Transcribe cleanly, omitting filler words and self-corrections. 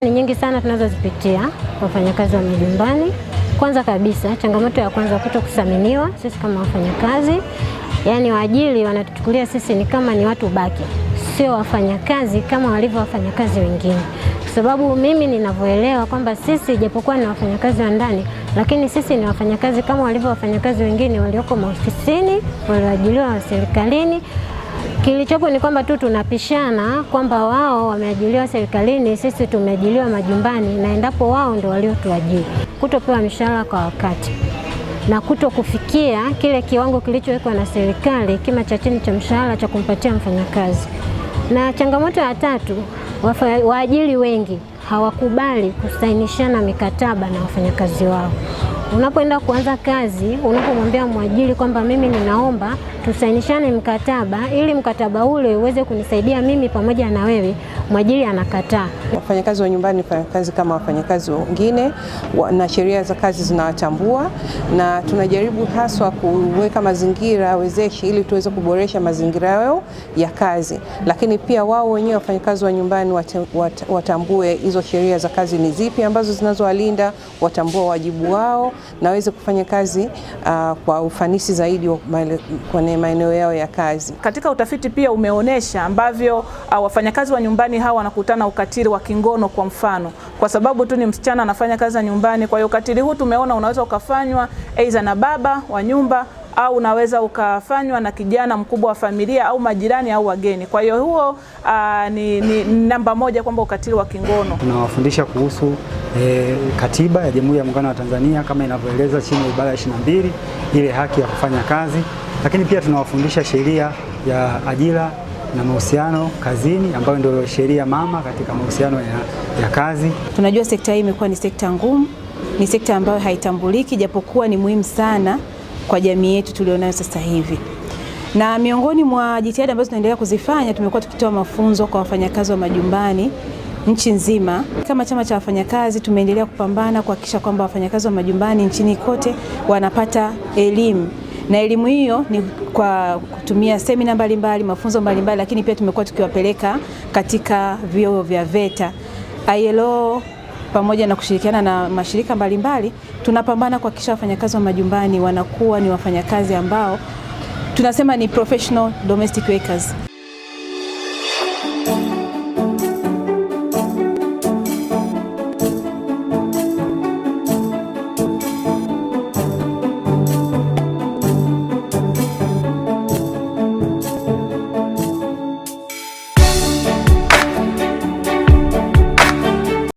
Ni nyingi sana tunazozipitia wafanyakazi wa majumbani. Kwanza kabisa, changamoto ya kwanza kutokuthaminiwa sisi kama wafanyakazi. Yaani waajiri wanatuchukulia sisi ni kama ni watu baki, sio wafanyakazi kama walivyo wafanyakazi wengine. Kwa sababu mimi ninavyoelewa kwamba sisi japokuwa ni wafanyakazi wa ndani, lakini sisi ni wafanyakazi kama walivyo wafanyakazi wengine walioko maofisini, walioajiriwa serikalini. Kilichopo ni kwamba tu tunapishana kwamba wao wameajiriwa serikalini, sisi tumeajiriwa majumbani, na endapo wao ndio waliotuajiri. Kutopewa mishahara kwa wakati na kufikia kile kiwango kilichowekwa na serikali, kima cha chini cha mshahara cha kumpatia mfanyakazi. Na changamoto ya tatu, waajiri wengi hawakubali kusainishana mikataba na wafanyakazi wao. Unapoenda kuanza kazi, unapomwambia mwajiri kwamba mimi ninaomba tusainishane mkataba ili mkataba ule uweze kunisaidia mimi pamoja na wewe, mwajiri anakataa. Wafanyakazi wa nyumbani ni wafanyakazi kama wafanyakazi wengine na sheria za kazi zinawatambua, na tunajaribu haswa kuweka mazingira wezeshi ili tuweze kuboresha mazingira yao ya kazi. Lakini pia wao wenyewe wafanyakazi wa nyumbani watambue hizo sheria za kazi ni zipi ambazo zinazowalinda, watambue wajibu wao na waweze kufanya kazi kwa ufanisi zaidi kwenye maeneo yao ya kazi. Katika utafiti pia umeonesha ambavyo wafanyakazi wa nyumbani hawa wanakutana ukatili wa kingono, kwa mfano kwa sababu tu ni msichana anafanya kazi nyumbani. Kwa hiyo ukatili huu tumeona unaweza ukafanywa aidha na baba wa nyumba au unaweza ukafanywa na kijana mkubwa wa familia au majirani au wageni. Kwa hiyo huo ni namba moja kwamba ukatili wa kingono. Tunawafundisha kuhusu katiba ya Jamhuri ya Muungano wa Tanzania kama inavyoeleza chini ya ibara ya 22 ile haki ya kufanya kazi, lakini pia tunawafundisha sheria ya ajira na mahusiano kazini ambayo ndio sheria mama katika mahusiano ya kazi. Tunajua sekta hii imekuwa ni sekta ngumu, ni sekta ambayo haitambuliki japokuwa ni muhimu sana kwa jamii yetu tulionayo sasa hivi. Na miongoni mwa jitihada ambazo tunaendelea kuzifanya, tumekuwa tukitoa mafunzo kwa wafanyakazi wa majumbani nchi nzima. Kama chama cha wafanyakazi tumeendelea kupambana kuhakikisha kwamba wafanyakazi wa majumbani nchini kote wanapata elimu. Na elimu hiyo ni kwa kutumia semina mbalimbali, mafunzo mbalimbali, lakini pia tumekuwa tukiwapeleka katika vyuo vya VETA. ILO pamoja na kushirikiana na mashirika mbalimbali tunapambana kuhakikisha wafanyakazi wa majumbani wanakuwa ni wafanyakazi ambao tunasema ni professional domestic workers.